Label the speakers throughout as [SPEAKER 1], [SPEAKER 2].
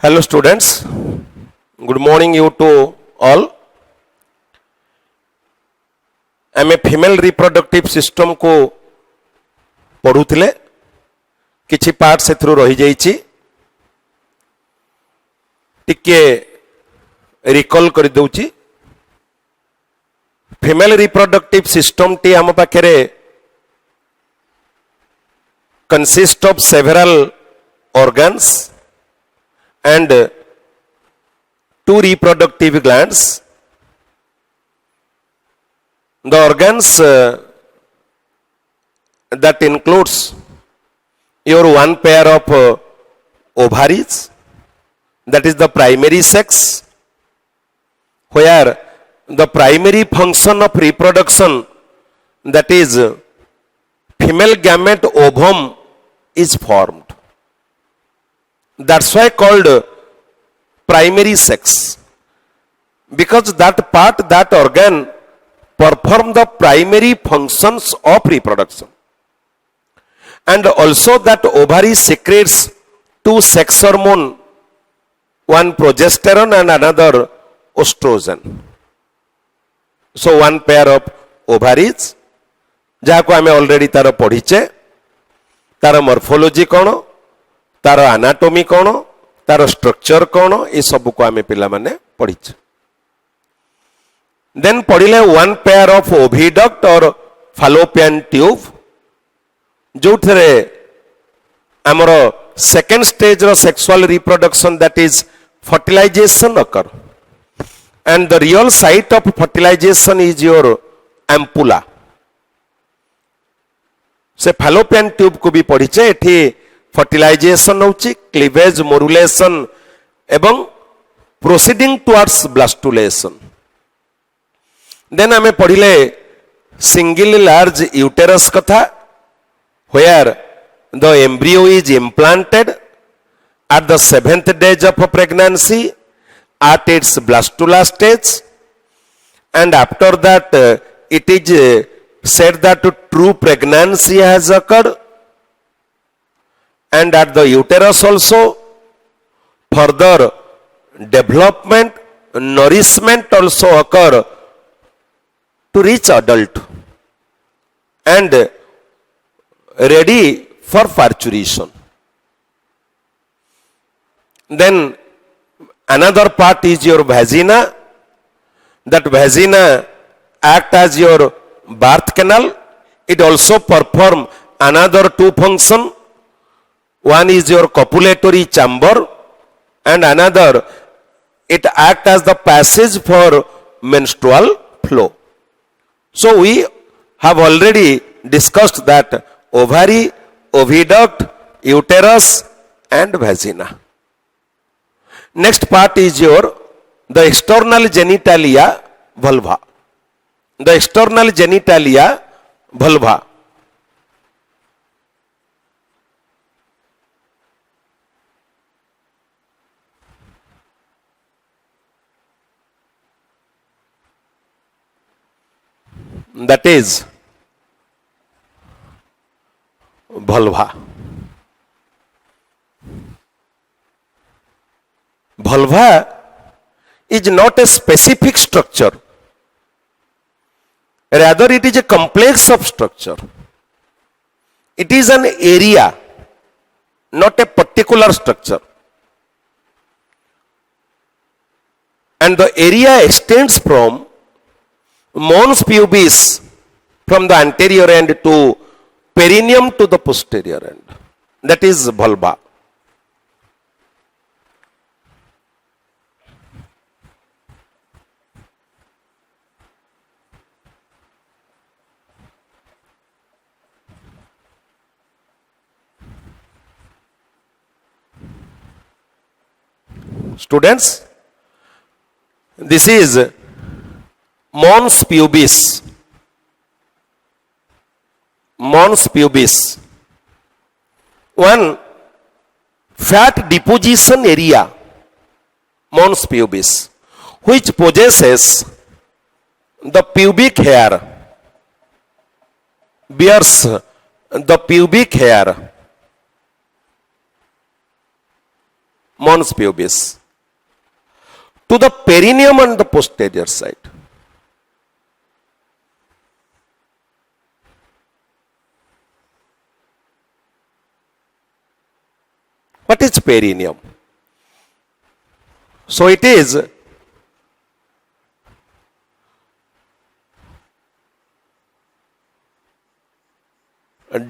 [SPEAKER 1] Hello students, good morning you to all. आम female reproductive system को पढ़ुले किछि part से रही जाइछि टिके रिकॉल कर दउछि। फीमेल रिप्रोडक्टिव सिस्टम टी आम पाखरे consist of several organs and two reproductive glands. The organs that includes your one pair of ovaries, that is the primary sex, where the primary function of reproduction, that is female gamete ovum, is formed. That's why called primary sex, because that part, that organ perform the primary functions of reproduction. And also that ovary secretes two sex hormone, one progesterone and another estrogen. So one pair of ovaries, जहाँ को आमे already तार पढ़ीचे, तार morphology कौन, तार anatomy कौन, तार structure कौन, ये सब को आमे पिला माने पढ़ीचे। देन पढ़िले वन पेयर ऑफ ओविडक्ट और फालोपियन ट्यूब, जो थरे हमरो सेकेंड स्टेज रो sexual reproduction, that is fertilization occur, and the real site of fertilization is your ampulla. से फालोपियन ट्यूब को भी पढ़ीचे, एठी फर्टिलाइजेशन होची, क्लीवेज, मोरुलेशन एवं प्रोसीडिंग टुवर्ड्स ब्लास्टुलेशन। देन हमें पढ़िले सिंगल लार्ज यूटेरस कथा, where the embryo is implanted at the 7th days of pregnancy at its blastula stage, and after that it is said that true pregnancy has occurred. And at the uterus also further development, nourishment also occur to reach adult and ready for parturition. Then another part is your vagina. That vagina act as your birth canal. It also perform another two function. One is your copulatory chamber and another it act as the passage for menstrual flow. So we have already discussed that ovary, oviduct, uterus and vagina. Next part is your the external genitalia vulva. The external genitalia vulva. That is vulva. Vulva is not a specific structure, rather it is a complex of structure. It is an area, not a particular structure, and the area extends from mons pubis from the anterior end to perineum to the posterior end. That is vulva. Students, this is mons pubis. Mons pubis, one fat deposition area, mons pubis, which possesses the pubic hair, bears the pubic hair, Mons pubis, to the perineum on the posterior side. What is perineum? So it is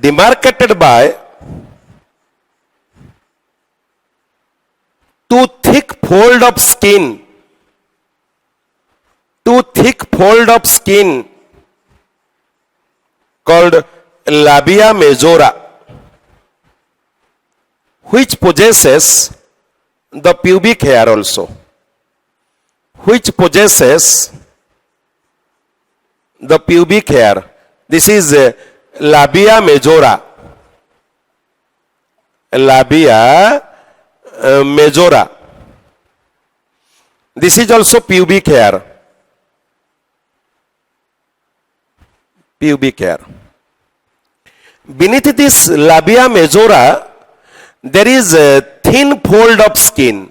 [SPEAKER 1] demarcated by two thick fold of skin, called labia majora, which possesses the pubic hair also, This is labia majora, This is also pubic hair, Beneath this labia majora, there is a thin fold of skin.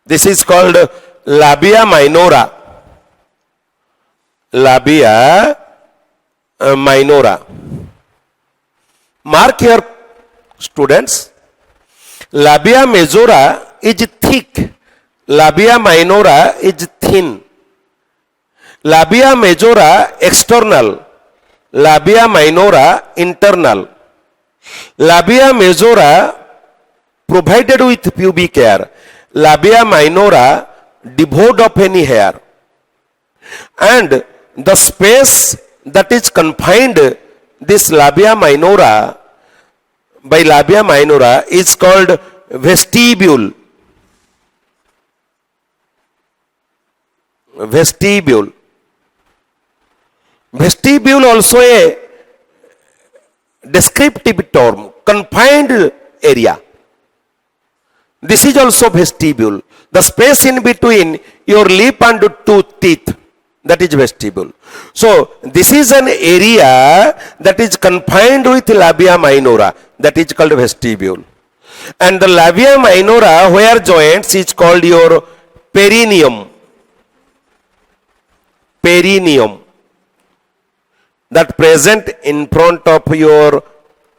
[SPEAKER 1] This is called labia minora. Mark here, students. Labia majora is thick, labia minora is thin. Labia majora external, labia minora internal. Labia majora provided with pubic hair, labia minora devoid of any hair. And the space that is confined this labia minora is called vestibule. Vestibule also a descriptive term, confined area. This is also vestibule. The space in between your lip and two teeth, that is vestibule. So this is an area that is confined with labia minora, that is called vestibule. And the labia minora where joints is called your perineum. That present in front of your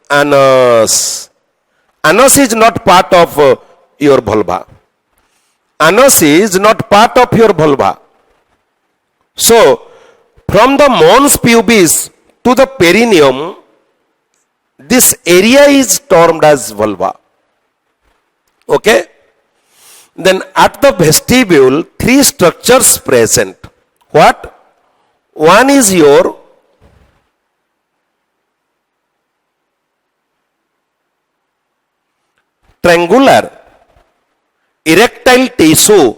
[SPEAKER 1] anus. Anus is not part of your vulva. So from the mons pubis to the perineum, this area is termed as vulva. Okay? Then at the vestibule, three structures present. What? One is your triangular erectile tissue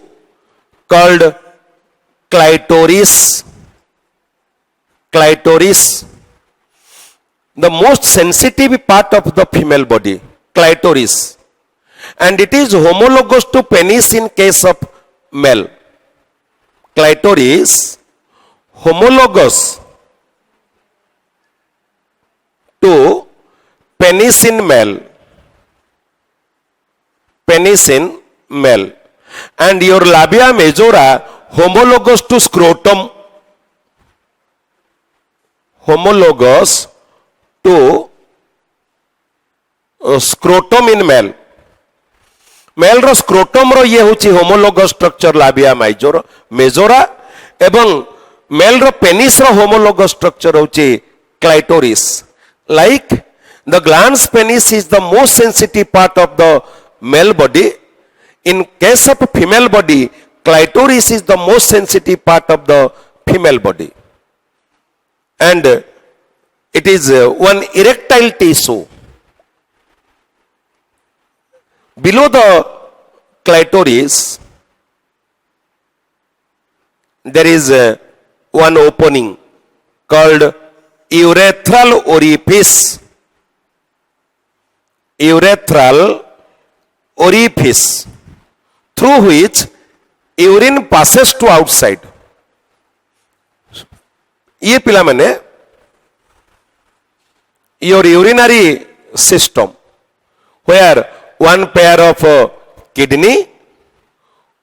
[SPEAKER 1] called clitoris. The most sensitive part of the female body, clitoris. And it is homologous to penis in case of male. Clitoris homologous to penis in male. And your labia majora homologous to scrotum. Scrotum in male. Male ro scrotum ro ye hochi homologous structure labia majora एवं mail रो penis रो homologous structure होची clitoris. Like the glans penis is the most sensitive part of the male body. In case of female body, clitoris is the most sensitive part of the female body. And it is one erectile tissue. Below the clitoris, there is one opening called urethral orifice. through which urine passes to outside. ये पिला माने your urinary system where one pair of kidney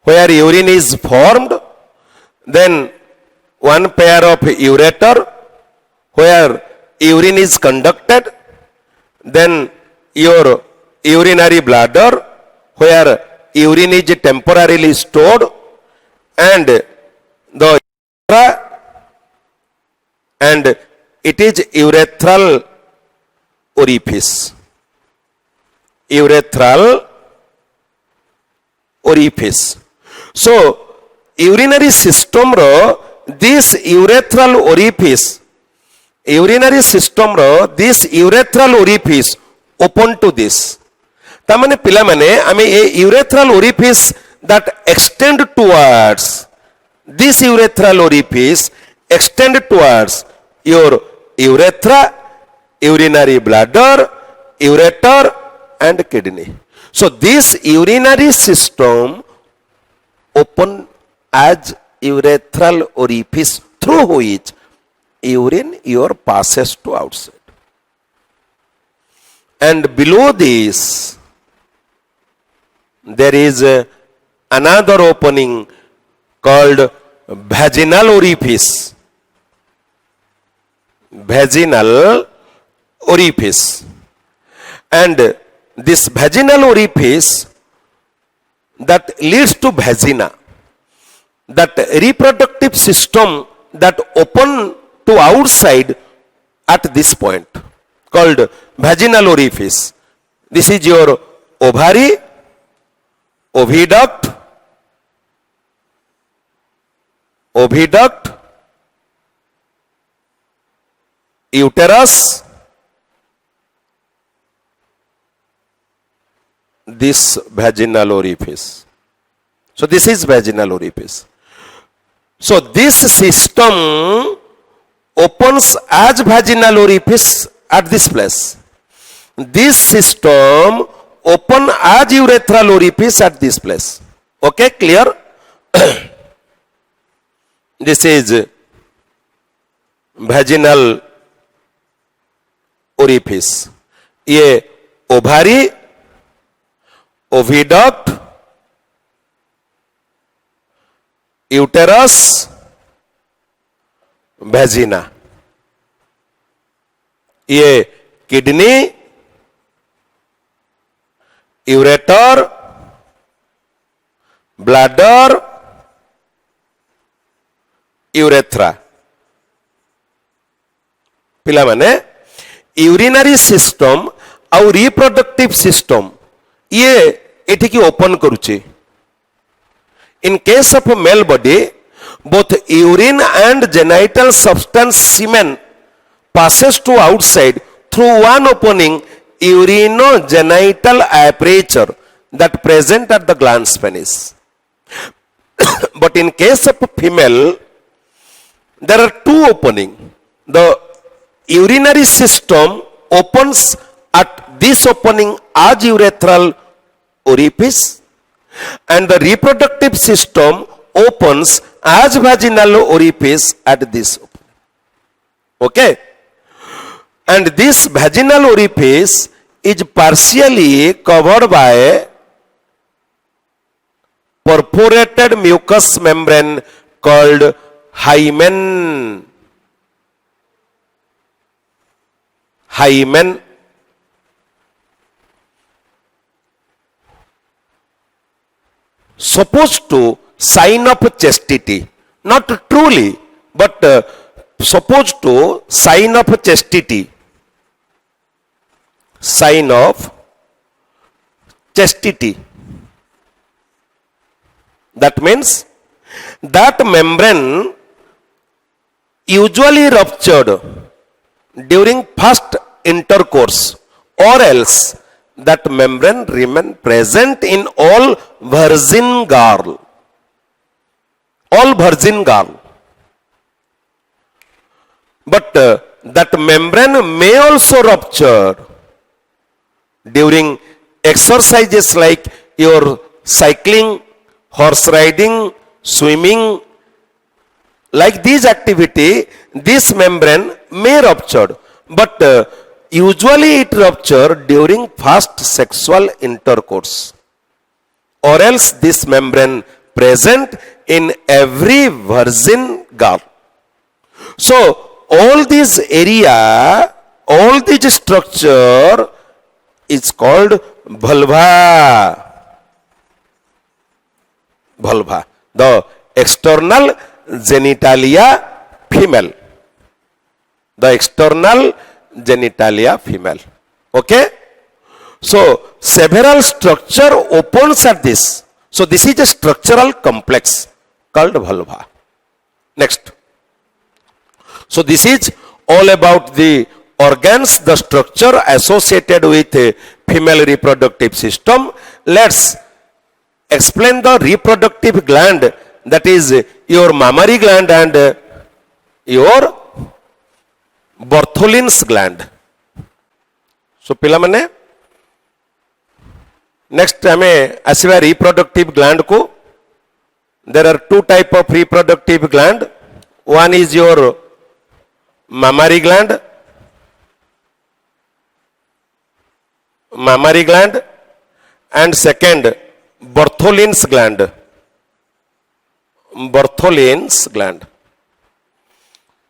[SPEAKER 1] where urine is formed, then one pair of ureter where urine is conducted, then your urinary bladder where urine is temporarily stored, and the urethra, and it is urethral orifice. Urethral orifice. So urinary system ro this urethral orifice, urinary system ro this urethral orifice open to this. तामाने पिला माने आमे ए urethral orifice that extend towards this urethral orifice extend towards your urethra, urinary bladder, ureter and kidney. So this urinary system open as urethral orifice through which urine your passes to outside. And below this there is another opening called vaginal orifice. Vaginal orifice. And this vaginal orifice that leads to vagina, that reproductive system that open to outside at this point called vaginal orifice. This is your ovary, oviduct, uterus, this vaginal orifice. So this is vaginal orifice. So this system opens as vaginal orifice at this place. This system open as urethral orifice at this place. Okay, clear? This is vaginal orifice. ये ovary, oviduct, uterus, vagina. ये kidney, ureter, bladder, urethra. पिला माने urinary system आउ reproductive system ये एठी की open करूचे. In case of a male body, both urine and genital substance semen passes to outside through one opening urinogenital aperture that present at the glans penis. But in case of a female, there are two openings. The urinary system opens at this opening as urethral orifice, and the reproductive system opens as vaginal orifice at this opening. Okay? And this vaginal orifice is partially covered by perforated mucous membrane called hymen. Hymen. Supposed to sign of chastity, not truly, but supposed to sign of chastity. Sign of chastity. That means that membrane usually ruptured during first intercourse, or else that membrane remain present in all virgin girl. All virgin girl. But that membrane may also rupture during exercises like your cycling horse riding, swimming, like these activity, this membrane may rupture, but usually it rupture during fast sexual intercourse, or else this membrane present in every virgin girl. So all this area, all this structure is called vulva. Vulva, the external genitalia female. The external genitalia female. Okay? So several structure opens at this. So this is a structural complex called vulva. Next. So this is all about the organs, the structure associated with a female reproductive system. Let's explain the reproductive gland, that is your mammary gland and your Bartholin's gland. So पिलामने next हमें आसिवा reproductive gland को. There are two type of reproductive gland. One is your mammary gland, and second Bartholin's gland. Bartholin's gland.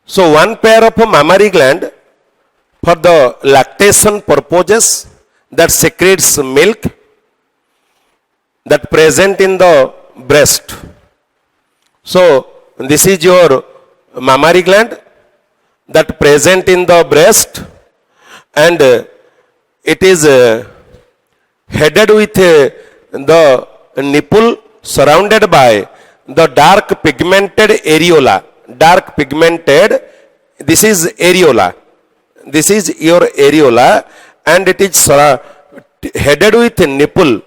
[SPEAKER 1] So one pair of mammary gland for the lactation purposes that secretes milk that present in the breast. So this is your mammary gland that present in the breast, and it is headed with the nipple surrounded by the dark pigmented areola. Dark pigmented, this is areola. This is your areola, and it is headed with nipple.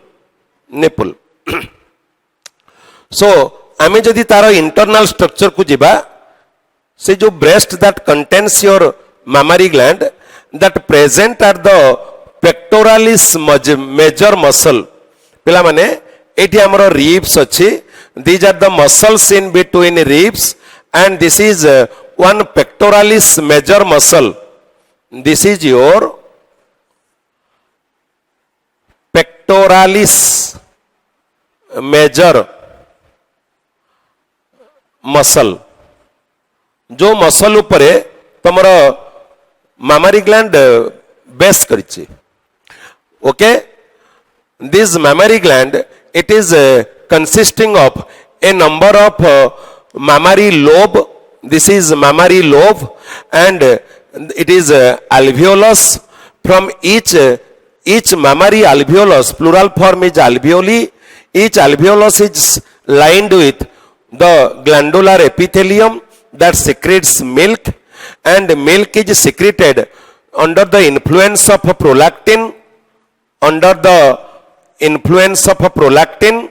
[SPEAKER 1] Nipple. So आमे जदि तार internal structure को जिबा, से जो breast that contains your mammary gland that present at the pectoralis major muscle. पिला माने एठी हमरो ribs अछि. These are the muscles in between ribs, and this is one pectoralis major muscle. This is your pectoralis major muscle. जो muscle उपरे तमरो mammary gland base करिछि. Okay, this mammary gland, it is consisting of a number of mammary lobe. This is mammary lobe, and it is alveolus. From each mammary alveolus, plural form is alveoli. Each alveolus is lined with the glandular epithelium that secretes milk, and milk is secreted under the influence of prolactin. Under the influence of prolactin,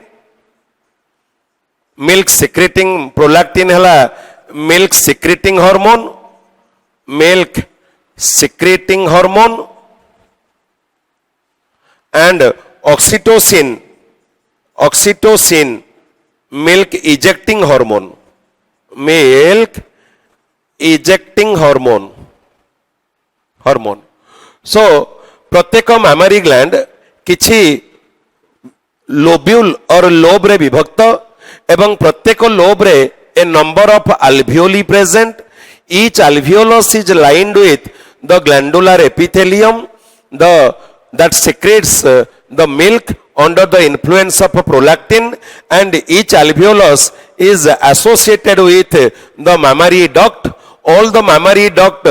[SPEAKER 1] milk secreting prolactin hela milk secreting hormone. Milk secreting hormone. And oxytocin, milk ejecting hormone. Milk ejecting hormone. So प्रत्येक mammary gland किछि lobule और lobe रे विभक्त, एवं प्रत्येक lobe रे a number of alveoli present. Each alveolus is lined with the glandular epithelium that secretes the milk under the influence of prolactin, and each alveolus is associated with the mammary duct. All the mammary duct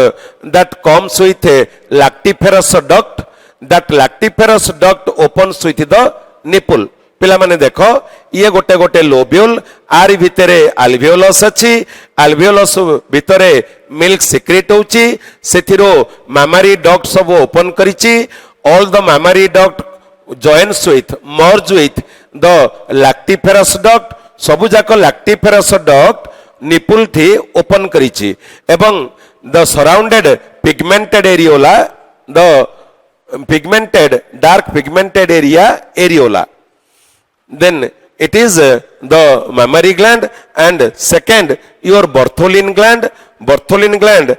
[SPEAKER 1] that comes with lactiferous duct, that lactiferous duct opens with the nipple. पिला माने देखो ये गोटे गोटे lobule, आरी भितरे alveolus अछि. alveolus भितरे मिल्क सिक्रेट होछि, सेथिरो mammary duct सब open करिछि. All the mammary duct joins with, merge with the lactiferous duct. सबु जाक lactiferous duct nipple थी ओपन करिछि, एवं the surrounded pigmented areola, the pigmented dark pigmented area areola. Then it is the mammary gland, and second your Bartholin gland. Bartholin gland,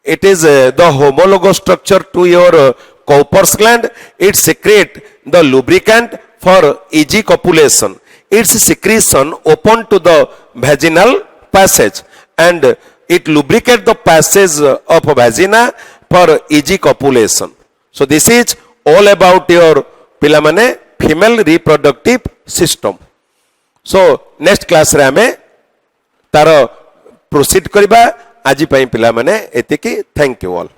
[SPEAKER 1] it is the homologous structure to your Cowper's gland. It secrete the lubricant for easy copulation. Its secretion open to the vaginal passage and it lubricate the passage of vagina for easy copulation. So this is all about your pilamane female reproductive system. So next class रे आमे तार proceed करिबा. आज पिलामाने एतिकी. Thank you all.